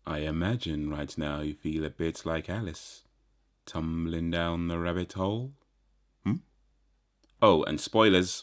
I imagine right now you feel a bit like Alice, tumbling down the rabbit hole. Oh, and spoilers.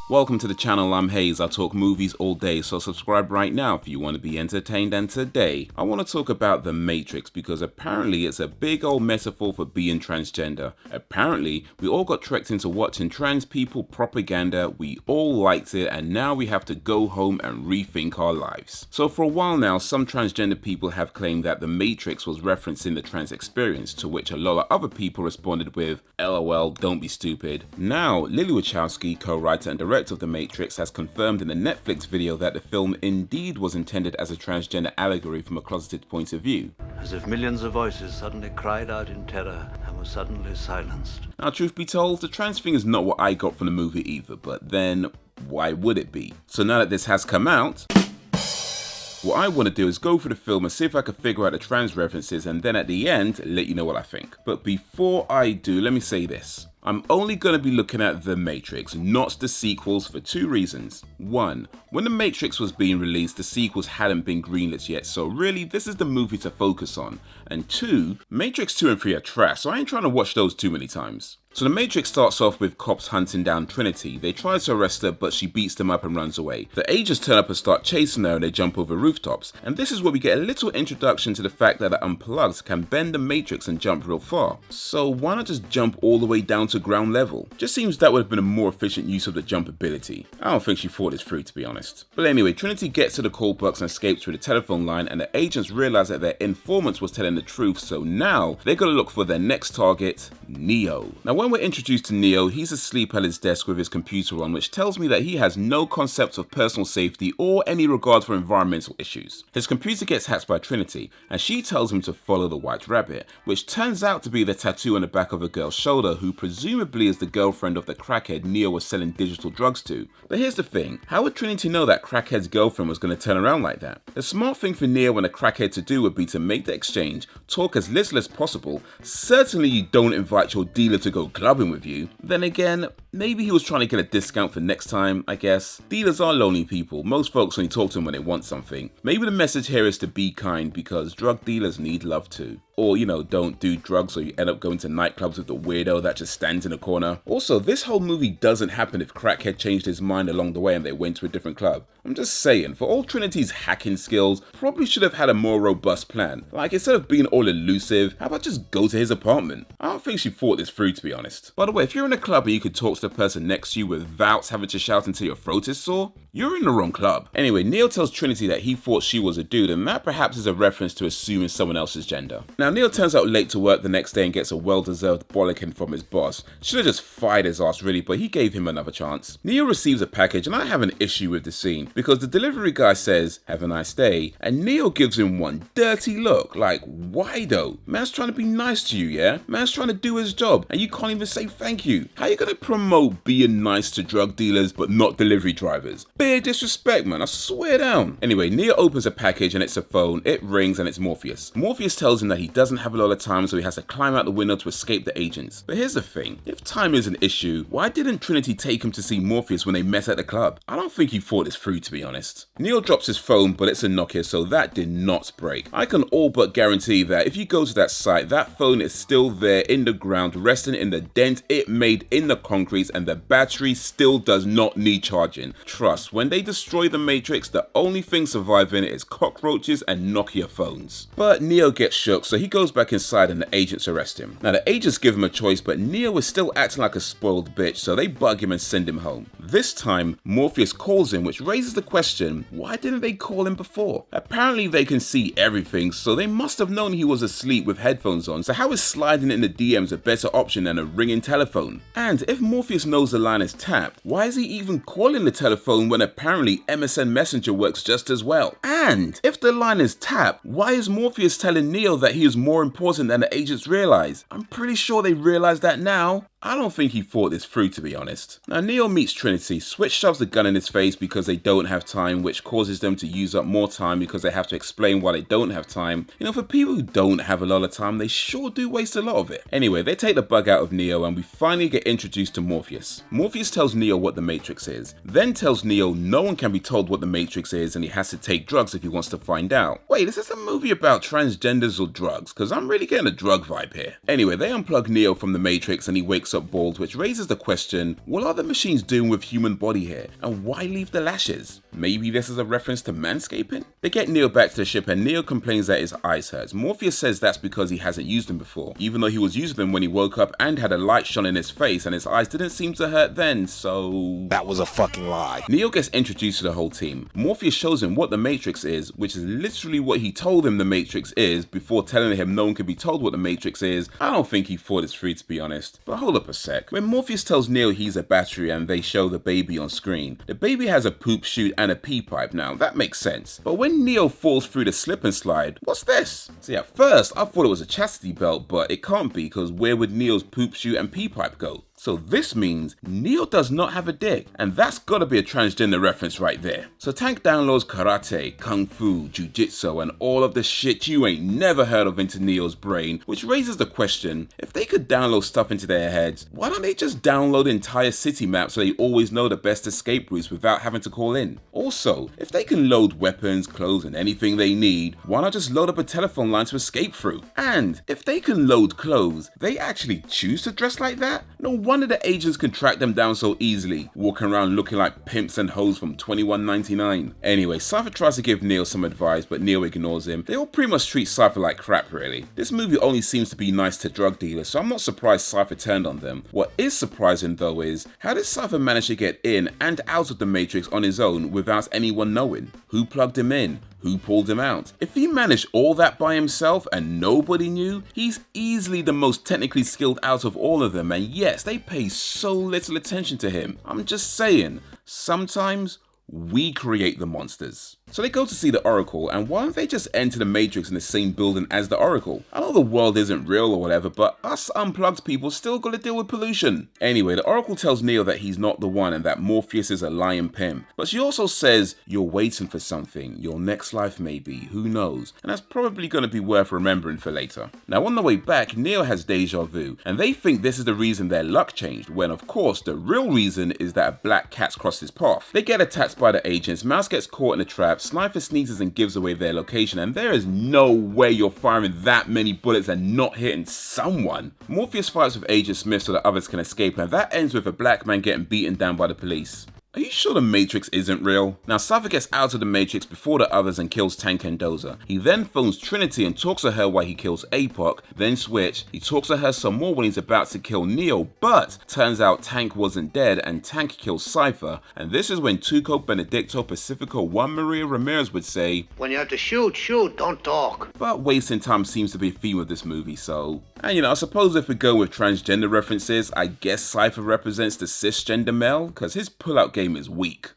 Welcome to the channel, I'm Hayes. I talk movies all day, so subscribe right now if you want to be entertained. And today, I want to talk about The Matrix because apparently it's a big old metaphor for being transgender. Apparently, we all got tricked into watching trans people propaganda, we all liked it, and now we have to go home and rethink our lives. So for a while now, some transgender people have claimed that The Matrix was referencing the trans experience, to which a lot of other people responded with, LOL, don't be stupid. Now, Lilly Wachowski, co-writer and director of The Matrix, has confirmed in a Netflix video that the film indeed was intended as a transgender allegory from a closeted point of view. As if millions of voices suddenly cried out in terror and were suddenly silenced. Now, truth be told, the trans thing is not what I got from the movie either, but then why would it be? So now that this has come out, what I want to do is go through the film and see if I can figure out the trans references, and then at the end, let you know what I think. But before I do, let me say this. I'm only going to be looking at The Matrix, not the sequels, for two reasons. One, when The Matrix was being released, the sequels hadn't been greenlit yet, so really this is the movie to focus on. And two, Matrix 2 and 3 are trash, so I ain't trying to watch those too many times. So The Matrix starts off with cops hunting down Trinity. They try to arrest her, but she beats them up and runs away. The agents turn up and start chasing her, and they jump over rooftops. And this is where we get a little introduction to the fact that the Unplugged can bend the Matrix and jump real far. So why not just jump all the way down to ground level? Just seems that would have been a more efficient use of the jump ability. I don't think she thought this through, to be honest. But anyway, Trinity gets to the call box and escapes through the telephone line, and the agents realize that their informant was telling the truth, so now they gotta look for their next target, Neo. Now when we're introduced to Neo, he's asleep at his desk with his computer on, which tells me that he has no concept of personal safety or any regard for environmental issues. His computer gets hacked by Trinity, and she tells him to follow the white rabbit, which turns out to be the tattoo on the back of a girl's shoulder who presumably is the girlfriend of the crackhead Neo was selling digital drugs to. But here's the thing, how would Trinity know that crackhead's girlfriend was going to turn around like that? The smart thing for Neo and a crackhead to do would be to make the exchange, talk as little as possible. Certainly you don't invite your dealer to go clubbing with you. Then again, maybe he was trying to get a discount for next time, I guess. Dealers are lonely people. Most folks only talk to them when they want something. Maybe the message here is to be kind because drug dealers need love too. Or, don't do drugs or you end up going to nightclubs with the weirdo that just stands in a corner. Also, this whole movie doesn't happen if Crackhead changed his mind along the way and they went to a different club. I'm just saying, for all Trinity's hacking skills, probably should have had a more robust plan. Like, instead of being all elusive, how about just go to his apartment? I don't think she thought this through, to be honest. By the way, if you're in a club and you could talk to the person next to you without having to shout until your throat is sore, you're in the wrong club. Anyway, Neo tells Trinity that he thought she was a dude, and that perhaps is a reference to assuming someone else's gender. Now, Neo turns out late to work the next day and gets a well-deserved bollocking from his boss. Should have just fired his ass really, but he gave him another chance. Neo receives a package, and I have an issue with the scene, because the delivery guy says, have a nice day, and Neo gives him one dirty look. Like, why though? Man's trying to be nice to you, yeah? Man's trying to do his job, and you can't even say thank you. How you gonna promote being nice to drug dealers, but not delivery drivers? Bare disrespect, man, I swear down. Anyway, Neo opens a package and it's a phone. It rings and it's Morpheus. Morpheus tells him that he doesn't have a lot of time, so he has to climb out the window to escape the agents. But here's the thing, if time is an issue, why didn't Trinity take him to see Morpheus when they met at the club? I don't think he thought this through, to be honest. Neo drops his phone, but it's a Nokia, so that did not break. I can all but guarantee that if you go to that site, that phone is still there in the ground, resting in the dent it made in the concrete, and the battery still does not need charging. Trust, when they destroy the Matrix, the only thing surviving is cockroaches and Nokia phones. But Neo gets shook, so he goes back inside and the agents arrest him. Now the agents give him a choice, but Neo is still acting like a spoiled bitch, so they bug him and send him home. This time, Morpheus calls him, which raises the question, why didn't they call him before? Apparently they can see everything, so they must have known he was asleep with headphones on, so how is sliding in the DMs a better option than a ringing telephone? And if Morpheus knows the line is tapped, why is he even calling the telephone when apparently MSN Messenger works just as well? And if the line is tapped, why is Morpheus telling Neo that he is more important than the agents realize? I'm pretty sure they realize that now. I don't think he thought this through, to be honest. Now, Neo meets Trinity. Switch shoves the gun in his face because they don't have time, which causes them to use up more time because they have to explain why they don't have time. You know, for people who don't have a lot of time, they sure do waste a lot of it. Anyway, they take the bug out of Neo and we finally get introduced to Morpheus. Morpheus tells Neo what the Matrix is, then tells Neo no one can be told what the Matrix is and he has to take drugs if he wants to find out. Wait, is this a movie about transgenders or drugs? Because I'm really getting a drug vibe here. Anyway, they unplug Neo from the Matrix and he wakes up bald, which raises the question, what are the machines doing with human body hair? And why leave the lashes? Maybe this is a reference to manscaping? They get Neo back to the ship and Neo complains that his eyes hurt. Morpheus says that's because he hasn't used them before, even though he was using them when he woke up and had a light shone in his face and his eyes didn't seem to hurt then, so... That was a fucking lie. Neo gets introduced to the whole team. Morpheus shows him what the Matrix is, which is literally what he told him the Matrix is before telling him no one can be told what the Matrix is. I don't think he thought this through, to be honest. But hold up a sec. When Morpheus tells Neo he's a battery and they show the baby on screen, the baby has a poop chute and a pee pipe. Now, that makes sense. But when Neo falls through the slip and slide, what's this? See, at first, I thought it was a chastity belt, but it can't be because where would Neo's poop chute and pee pipe go? So this means Neo does not have a dick, and that's gotta be a transgender reference right there. So Tank downloads karate, kung fu, jujitsu, and all of the shit you ain't never heard of into Neo's brain, which raises the question, if they could download stuff into their heads, why don't they just download entire city maps so they always know the best escape routes without having to call in? Also, if they can load weapons, clothes, and anything they need, why not just load up a telephone line to escape through? And if they can load clothes, they actually choose to dress like that? No wonder the agents can track them down so easily, walking around looking like pimps and hoes from 21.99. Anyway, Cypher tries to give Neo some advice, but Neo ignores him. They all pretty much treat Cypher like crap, really. This movie only seems to be nice to drug dealers, so I'm not surprised Cypher turned on them. What is surprising though is, how did Cypher manage to get in and out of the Matrix on his own without anyone knowing? Who plugged him in? Who pulled him out? If he managed all that by himself and nobody knew, he's easily the most technically skilled out of all of them, and yes, they pay so little attention to him. I'm just saying, sometimes we create the monsters. So they go to see the Oracle, and why don't they just enter the Matrix in the same building as the Oracle? I know the world isn't real or whatever, but us unplugged people still gotta deal with pollution. Anyway, the Oracle tells Neo that he's not the one and that Morpheus is a lying pimp. But she also says, you're waiting for something, your next life maybe, who knows? And that's probably gonna be worth remembering for later. Now on the way back, Neo has deja vu, and they think this is the reason their luck changed, when of course the real reason is that a black cat's crossed his path. They get attacked by the agents, Mouse gets caught in a trap, Sniper sneezes and gives away their location, and there is no way you're firing that many bullets and not hitting someone. Morpheus fights with Agent Smith so the others can escape, and that ends with a black man getting beaten down by the police. Are you sure the Matrix isn't real? Now, Cypher gets out of the Matrix before the others and kills Tank and Dozer. He then phones Trinity and talks to her while he kills APOC, then Switch. He talks to her some more when he's about to kill Neo, but turns out Tank wasn't dead and Tank kills Cypher. And this is when Tuco, Benedicto, Pacifico, Juan Maria Ramirez would say, When you have to shoot, don't talk. But wasting time seems to be a theme of this movie, so... And you know, I suppose if we go with transgender references, I guess Cypher represents the cisgender male, because his pullout game is weak.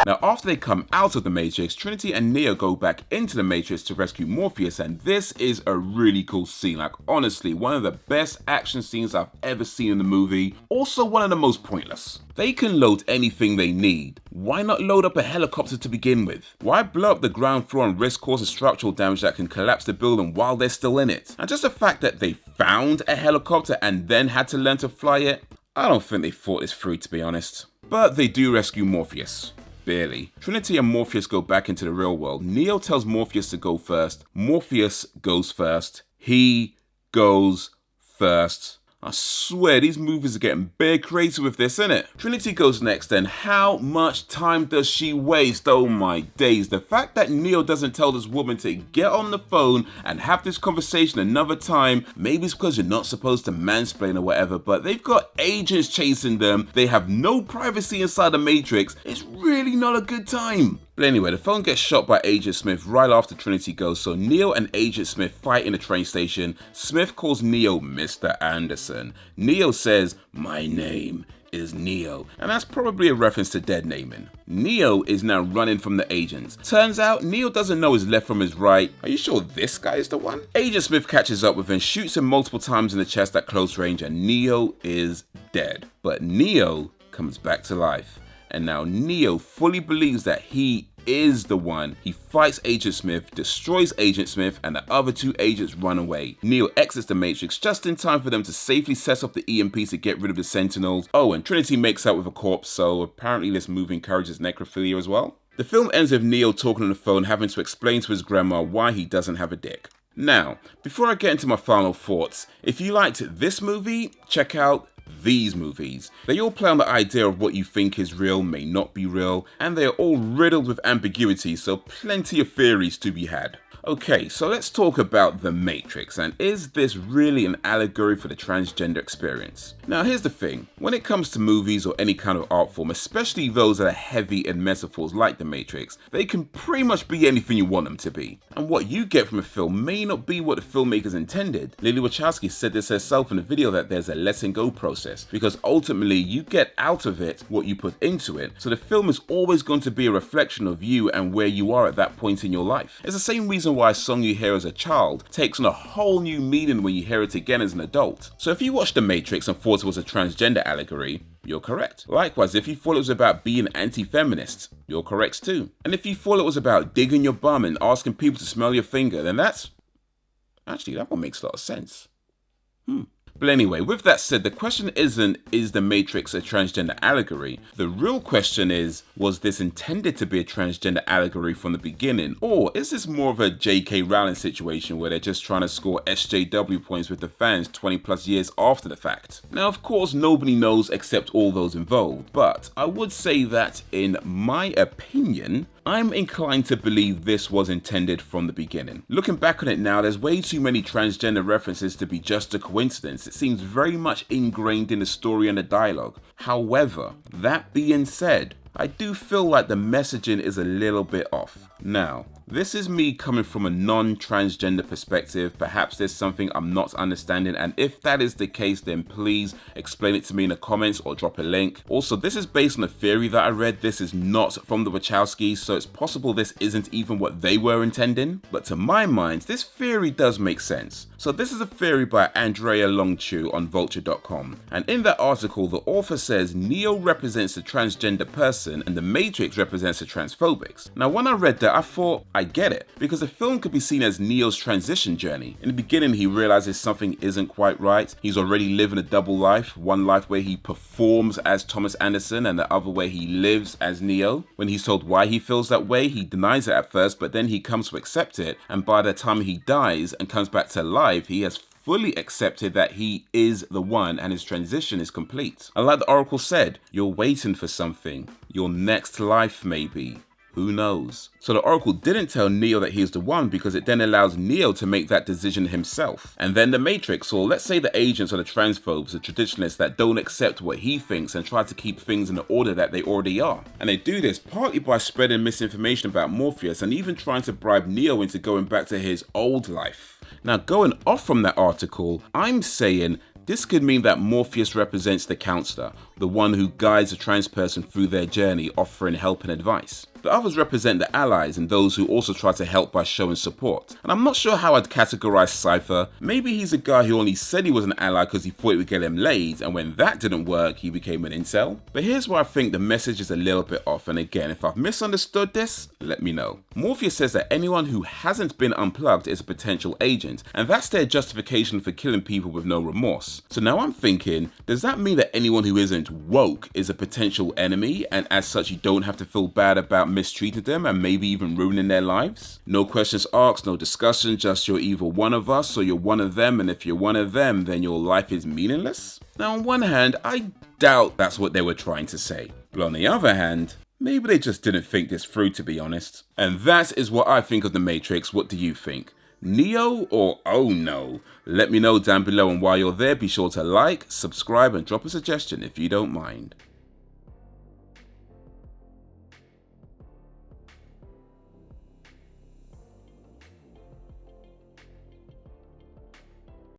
Now, after they come out of the Matrix, Trinity and Neo go back into the Matrix to rescue Morpheus, and this is a really cool scene. Like, honestly, one of the best action scenes I've ever seen in the movie. Also, one of the most pointless. They can load anything they need. Why not load up a helicopter to begin with? Why blow up the ground floor and risk causing structural damage that can collapse the building while they're still in it? And just the fact that they found a helicopter and then had to learn to fly it, I don't think they thought this through, to be honest. But they do rescue Morpheus. Barely. Trinity and Morpheus go back into the real world. Neo tells Morpheus to go first. Morpheus goes first. He goes first. I swear, these movies are getting big crazy with this, innit? Trinity goes next, and how much time does she waste? Oh my days. The fact that Neo doesn't tell this woman to get on the phone and have this conversation another time, maybe it's because you're not supposed to mansplain or whatever, but they've got agents chasing them, they have no privacy inside the Matrix, it's really not a good time. But anyway, the phone gets shot by Agent Smith right after Trinity goes, so Neo and Agent Smith fight in a train station. Smith calls Neo Mr. Anderson. Neo says, "My name is Neo? And that's probably a reference to dead naming. Neo is now running from the agents. Turns out Neo doesn't know his left from his right. Are you sure this guy is the one? Agent Smith catches up with him, shoots him multiple times in the chest at close range, and Neo is dead. But Neo comes back to life. And now Neo fully believes that he is the one. He fights Agent Smith, destroys Agent Smith, and the other two agents run away. Neo exits the Matrix just in time for them to safely set off the EMPs to get rid of the Sentinels. Oh, and Trinity makes out with a corpse, so apparently this movie encourages necrophilia as well. The film ends with Neo talking on the phone, having to explain to his grandma why he doesn't have a dick. Now, before I get into my final thoughts, if you liked this movie, check out these movies. They all play on the idea of what you think is real may not be real, and they are all riddled with ambiguity, so plenty of theories to be had. Okay, so let's talk about The Matrix, and is this really an allegory for the transgender experience? Now here's the thing, when it comes to movies or any kind of art form, especially those that are heavy in metaphors like The Matrix, they can pretty much be anything you want them to be. And what you get from a film may not be what the filmmakers intended. Lilly Wachowski said this herself in a video that there's a letting go process, because ultimately you get out of it what you put into it, so the film is always going to be a reflection of you and where you are at that point in your life. It's the same reason why a song you hear as a child takes on a whole new meaning when you hear it again as an adult. So if you watched The Matrix and thought it was a transgender allegory, you're correct. Likewise, if you thought it was about being anti-feminist, you're correct too. And if you thought it was about digging your bum and asking people to smell your finger, then actually that one makes a lot of sense. But anyway, with that said, the question isn't, is The Matrix a transgender allegory? The real question is, was this intended to be a transgender allegory from the beginning? Or is this more of a J.K. Rowling situation where they're just trying to score SJW points with the fans 20 plus years after the fact? Now, of course, nobody knows except all those involved, but I would say that in my opinion, I'm inclined to believe this was intended from the beginning. Looking back on it now, there's way too many transgender references to be just a coincidence. It seems very much ingrained in the story and the dialogue. However, that being said, I do feel like the messaging is a little bit off. Now, this is me coming from a non-transgender perspective. Perhaps there's something I'm not understanding, and if that is the case, then please explain it to me in the comments or drop a link. Also, this is based on a theory that I read. This is not from the Wachowskis, so it's possible this isn't even what they were intending. But to my mind, this theory does make sense. So this is a theory by Andrea Longchu on vulture.com, and in that article, the author says Neo represents the transgender person and the Matrix represents the transphobics. Now, when I read that, I thought, I get it, because the film could be seen as Neo's transition journey. In the beginning, he realizes something isn't quite right. He's already living a double life, one life where he performs as Thomas Anderson and the other where he lives as Neo. When he's told why he feels that way, he denies it at first, but then he comes to accept it, and by the time he dies and comes back to life, he has fully accepted that he is the one and his transition is complete. And like the Oracle said, you're waiting for something. Your next life maybe. Who knows? So the Oracle didn't tell Neo that he is the one because it then allows Neo to make that decision himself. And then the Matrix, or let's say the agents or the transphobes, the traditionalists that don't accept what he thinks and try to keep things in the order that they already are. And they do this partly by spreading misinformation about Morpheus and even trying to bribe Neo into going back to his old life. Now, going off from that article, I'm saying this could mean that Morpheus represents the counselor, the one who guides a trans person through their journey, offering help and advice. The others represent the allies and those who also try to help by showing support. And I'm not sure how I'd categorize Cypher. Maybe he's a guy who only said he was an ally because he thought it would get him laid, and when that didn't work, he became an incel. But here's where I think the message is a little bit off, and again, if I've misunderstood this, let me know. Morpheus says that anyone who hasn't been unplugged is a potential agent, and that's their justification for killing people with no remorse. So now I'm thinking, does that mean that anyone who isn't woke is a potential enemy, and as such you don't have to feel bad about mistreated them and maybe even ruining their lives? No questions asked, no discussion, just you're either one of us or you're one of them, and if you're one of them, then your life is meaningless? Now, on one hand, I doubt that's what they were trying to say. But on the other hand, maybe they just didn't think this through, to be honest. And that is what I think of The Matrix. What do you think? Neo or oh no? Let me know down below, and while you're there, be sure to like, subscribe, and drop a suggestion if you don't mind.